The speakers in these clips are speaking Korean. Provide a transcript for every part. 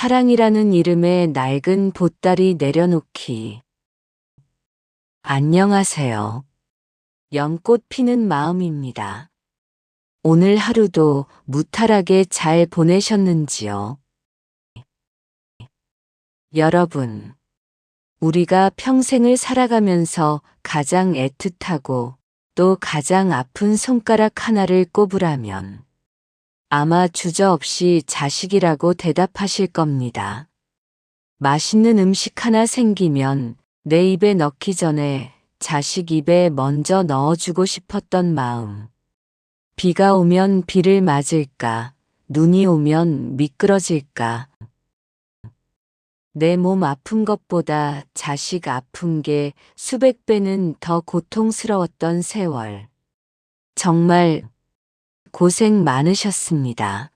사랑이라는 이름의 낡은 보따리 내려놓기. 안녕하세요. 연꽃 피는 마음입니다. 오늘 하루도 무탈하게 잘 보내셨는지요? 여러분, 우리가 평생을 살아가면서 가장 애틋하고 또 가장 아픈 손가락 하나를 꼽으라면 아마 주저없이 자식이라고 대답하실 겁니다. 맛있는 음식 하나 생기면 내 입에 넣기 전에 자식 입에 먼저 넣어주고 싶었던 마음. 비가 오면 비를 맞을까, 눈이 오면 미끄러질까. 내 몸 아픈 것보다 자식 아픈 게 수백 배는 더 고통스러웠던 세월. 정말 고생 많으셨습니다.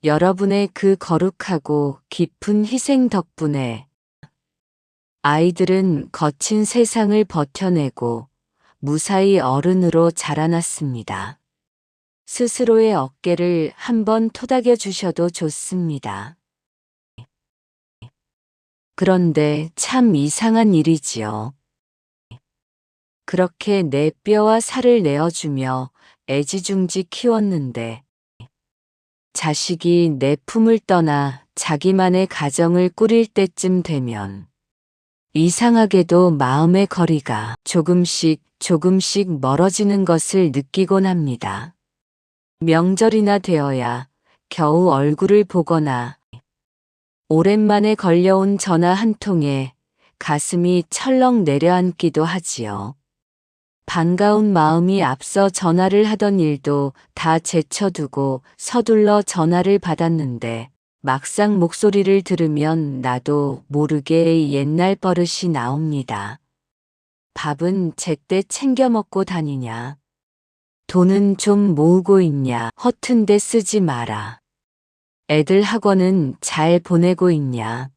여러분의 그 거룩하고 깊은 희생 덕분에 아이들은 거친 세상을 버텨내고 무사히 어른으로 자라났습니다. 스스로의 어깨를 한번 토닥여 주셔도 좋습니다. 그런데 참 이상한 일이지요. 그렇게 내 뼈와 살을 내어주며 애지중지 키웠는데 자식이 내 품을 떠나 자기만의 가정을 꾸릴 때쯤 되면 이상하게도 마음의 거리가 조금씩 멀어지는 것을 느끼곤 합니다. 명절이나 되어야 겨우 얼굴을 보거나 오랜만에 걸려온 전화 한 통에 가슴이 철렁 내려앉기도 하지요. 반가운 마음이 앞서 전화를 하던 일도 다 제쳐두고 서둘러 전화를 받았는데 막상 목소리를 들으면 나도 모르게 옛날 버릇이 나옵니다. 밥은 제때 챙겨 먹고 다니냐? 돈은 좀 모으고 있냐? 허튼 데 쓰지 마라. 애들 학원은 잘 보내고 있냐?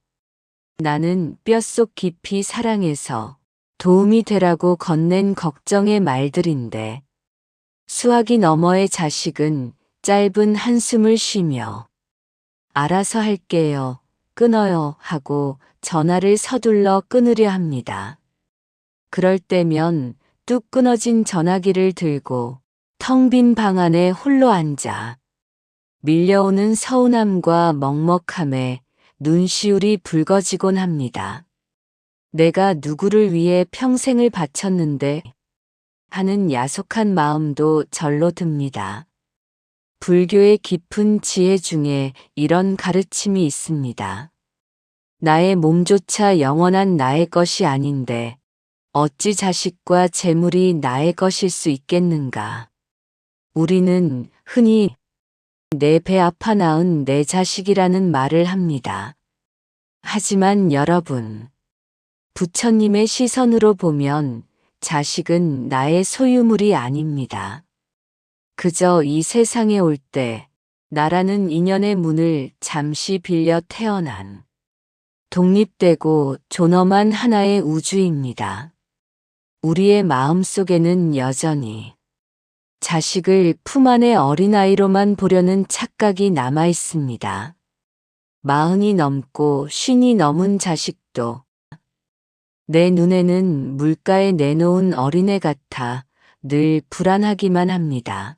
나는 뼛속 깊이 사랑해서 도움이 되라고 건넨 걱정의 말들인데 수화기 너머의 자식은 짧은 한숨을 쉬며 알아서 할게요, 끊어요 하고 전화를 서둘러 끊으려 합니다. 그럴 때면 뚝 끊어진 전화기를 들고 텅 빈 방 안에 홀로 앉아 밀려오는 서운함과 먹먹함에 눈시울이 붉어지곤 합니다. 내가 누구를 위해 평생을 바쳤는데 하는 야속한 마음도 절로 듭니다. 불교의 깊은 지혜 중에 이런 가르침이 있습니다. 나의 몸조차 영원한 나의 것이 아닌데 어찌 자식과 재물이 나의 것일 수 있겠는가. 우리는 흔히 내 배 아파 낳은 내 자식이라는 말을 합니다. 하지만 여러분, 부처님의 시선으로 보면 자식은 나의 소유물이 아닙니다. 그저 이 세상에 올 때 나라는 인연의 문을 잠시 빌려 태어난 독립되고 존엄한 하나의 우주입니다. 우리의 마음속에는 여전히 자식을 품 안의 어린아이로만 보려는 착각이 남아 있습니다. 40이 넘고 50이 넘은 자식도 내 눈에는 물가에 내놓은 어린애 같아 늘 불안하기만 합니다.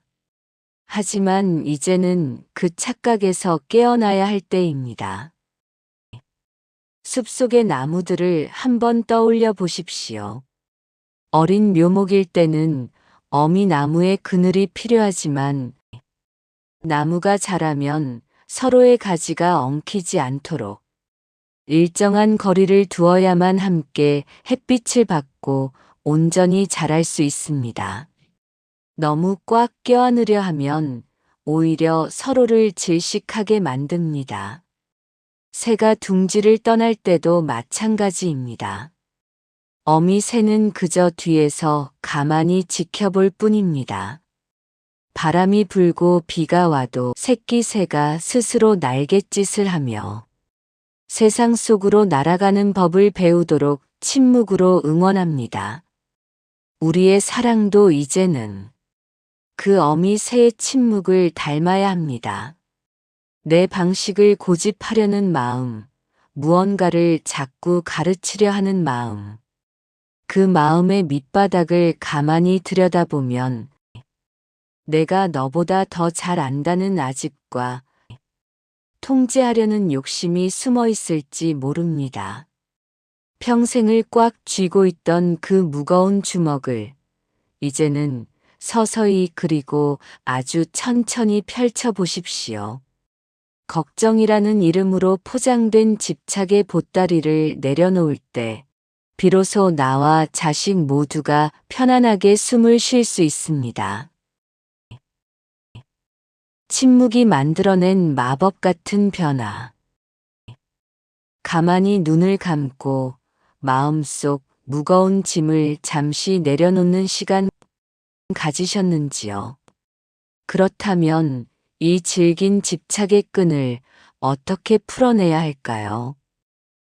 하지만 이제는 그 착각에서 깨어나야 할 때입니다. 숲속의 나무들을 한번 떠올려 보십시오. 어린 묘목일 때는 어미 나무의 그늘이 필요하지만 나무가 자라면 서로의 가지가 엉키지 않도록 일정한 거리를 두어야만 함께 햇빛을 받고 온전히 자랄 수 있습니다. 너무 꽉 껴안으려 하면 오히려 서로를 질식하게 만듭니다. 새가 둥지를 떠날 때도 마찬가지입니다. 어미 새는 그저 뒤에서 가만히 지켜볼 뿐입니다. 바람이 불고 비가 와도 새끼 새가 스스로 날갯짓을 하며 세상 속으로 날아가는 법을 배우도록 침묵으로 응원합니다. 우리의 사랑도 이제는 그 어미 새의 침묵을 닮아야 합니다. 내 방식을 고집하려는 마음, 무언가를 자꾸 가르치려 하는 마음. 그 마음의 밑바닥을 가만히 들여다보면 내가 너보다 더 잘 안다는 아집과 통제하려는 욕심이 숨어 있을지 모릅니다. 평생을 꽉 쥐고 있던 그 무거운 주먹을 이제는 서서히 그리고 아주 천천히 펼쳐 보십시오. 걱정이라는 이름으로 포장된 집착의 보따리를 내려놓을 때 비로소 나와 자식 모두가 편안하게 숨을 쉴 수 있습니다. 침묵이 만들어낸 마법 같은 변화. 가만히 눈을 감고 마음속 무거운 짐을 잠시 내려놓는 시간 가지셨는지요? 그렇다면 이 질긴 집착의 끈을 어떻게 풀어내야 할까요?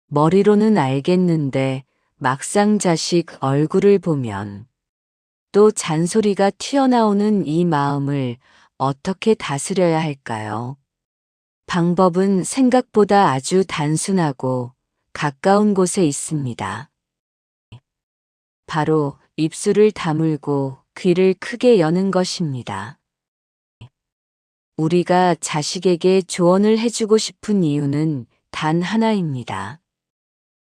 머리로는 알겠는데 막상 자식 얼굴을 보면 또 잔소리가 튀어나오는 이 마음을 어떻게 다스려야 할까요? 방법은 생각보다 아주 단순하고 가까운 곳에 있습니다. 바로 입술을 다물고 귀를 크게 여는 것입니다. 우리가 자식에게 조언을 해주고 싶은 이유는 단 하나입니다.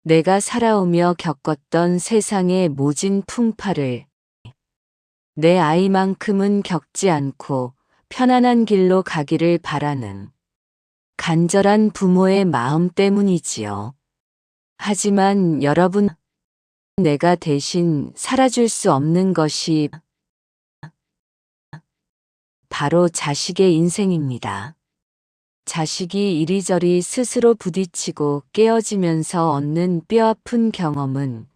내가 살아오며 겪었던 세상의 모진 풍파를 내 아이만큼은 겪지 않고 편안한 길로 가기를 바라는 간절한 부모의 마음 때문이지요. 하지만 여러분, 내가 대신 살아줄 수 없는 것이 바로 자식의 인생입니다. 자식이 이리저리 스스로 부딪히고 깨어지면서 얻는 뼈아픈 경험은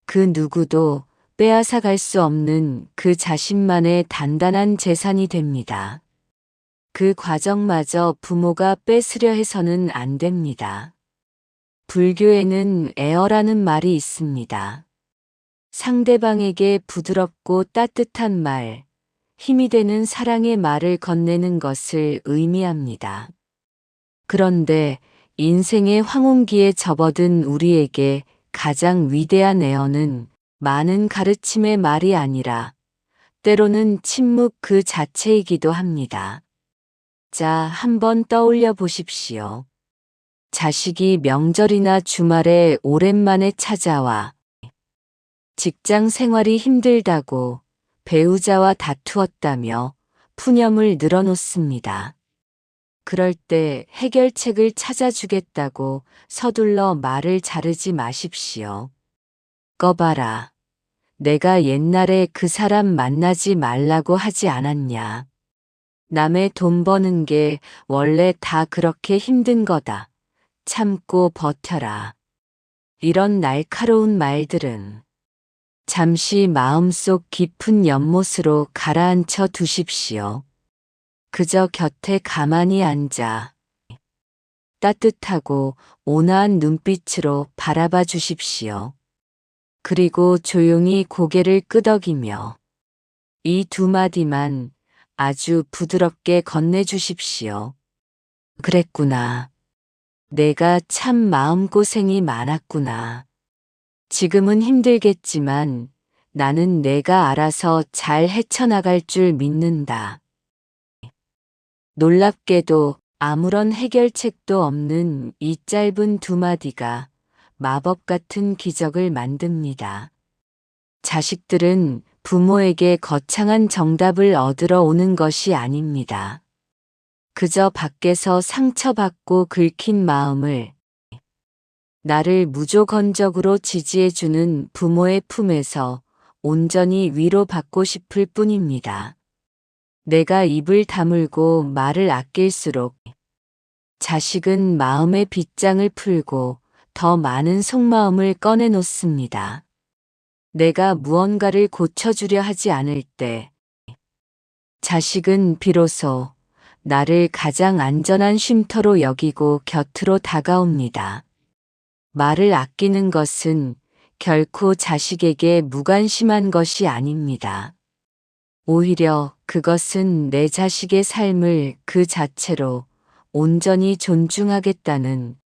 그 누구도 빼앗아 갈 수 없는 그 자신만의 단단한 재산이 됩니다. 그 과정마저 부모가 뺏으려 해서는 안 됩니다. 불교에는 애어라는 말이 있습니다. 상대방에게 부드럽고 따뜻한 말, 힘이 되는 사랑의 말을 건네는 것을 의미합니다. 그런데 인생의 황혼기에 접어든 우리에게 가장 위대한 애어는 많은 가르침의 말이 아니라 때로는 침묵 그 자체이기도 합니다. 자, 한번 떠올려 보십시오. 자식이 명절이나 주말에 오랜만에 찾아와 직장 생활이 힘들다고 배우자와 다투었다며 푸념을 늘어놓습니다. 그럴 때 해결책을 찾아주겠다고 서둘러 말을 자르지 마십시오. 꺼봐라. 내가 옛날에 그 사람 만나지 말라고 하지 않았냐. 남의 돈 버는 게 원래 다 그렇게 힘든 거다. 참고 버텨라. 이런 날카로운 말들은 잠시 마음속 깊은 연못으로 가라앉혀 두십시오. 그저 곁에 가만히 앉아 따뜻하고 온화한 눈빛으로 바라봐 주십시오. 그리고 조용히 고개를 끄덕이며 이 두 마디만 아주 부드럽게 건네주십시오. 그랬구나. 내가 참 마음고생이 많았구나. 지금은 힘들겠지만 나는 내가 알아서 잘 헤쳐나갈 줄 믿는다. 놀랍게도 아무런 해결책도 없는 이 짧은 두 마디가 마법 같은 기적을 만듭니다. 자식들은 부모에게 거창한 정답을 얻으러 오는 것이 아닙니다. 그저 밖에서 상처받고 긁힌 마음을 나를 무조건적으로 지지해주는 부모의 품에서 온전히 위로받고 싶을 뿐입니다. 내가 입을 다물고 말을 아낄수록 자식은 마음의 빗장을 풀고 더 많은 속마음을 꺼내놓습니다. 내가 무언가를 고쳐주려 하지 않을 때 자식은 비로소 나를 가장 안전한 쉼터로 여기고 곁으로 다가옵니다. 말을 아끼는 것은 결코 자식에게 무관심한 것이 아닙니다. 오히려 그것은 내 자식의 삶을 그 자체로 온전히 존중하겠다는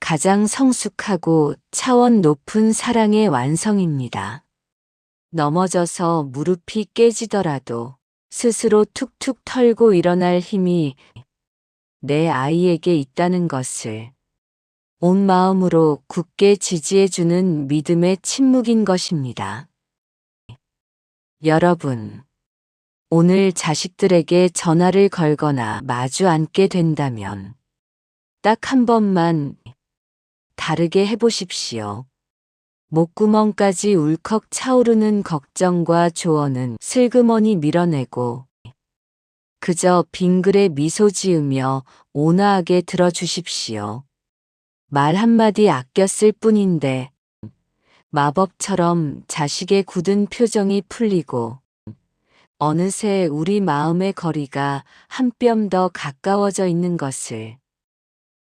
가장 성숙하고 차원 높은 사랑의 완성입니다. 넘어져서 무릎이 깨지더라도 스스로 툭툭 털고 일어날 힘이 내 아이에게 있다는 것을 온 마음으로 굳게 지지해주는 믿음의 침묵인 것입니다. 여러분, 오늘 자식들에게 전화를 걸거나 마주 앉게 된다면 딱 한 번만 다르게 해보십시오. 목구멍까지 울컥 차오르는 걱정과 조언은 슬그머니 밀어내고 그저 빙그레 미소 지으며 온화하게 들어주십시오. 말 한마디 아껴 쓸 뿐인데 마법처럼 자식의 굳은 표정이 풀리고 어느새 우리 마음의 거리가 한 뼘 더 가까워져 있는 것을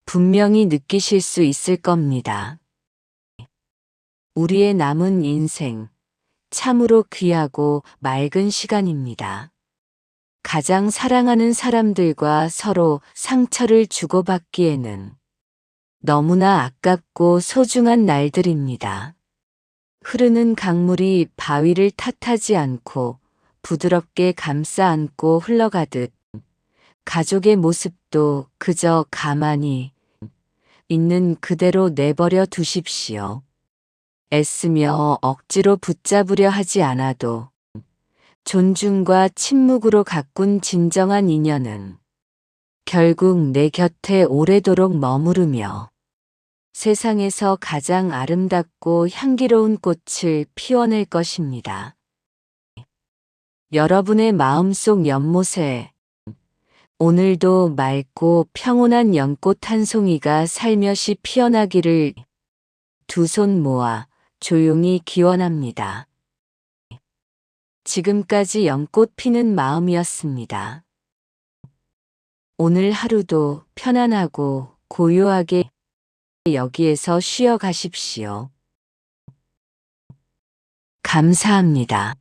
분명히 느끼실 수 있을 겁니다. 우리의 남은 인생, 참으로 귀하고 맑은 시간입니다. 가장 사랑하는 사람들과 서로 상처를 주고받기에는 너무나 아깝고 소중한 날들입니다. 흐르는 강물이 바위를 탓하지 않고 부드럽게 감싸 안고 흘러가듯 가족의 모습도 그저 가만히 있는 그대로 내버려 두십시오. 애쓰며 억지로 붙잡으려 하지 않아도 존중과 침묵으로 가꾼 진정한 인연은 결국 내 곁에 오래도록 머무르며 세상에서 가장 아름답고 향기로운 꽃을 피워낼 것입니다. 여러분의 마음속 연못에 오늘도 맑고 평온한 연꽃 한 송이가 살며시 피어나기를 두 손 모아 조용히 기원합니다. 지금까지 연꽃 피는 마음이었습니다. 오늘 하루도 편안하고 고요하게 여기에서 쉬어 가십시오. 감사합니다.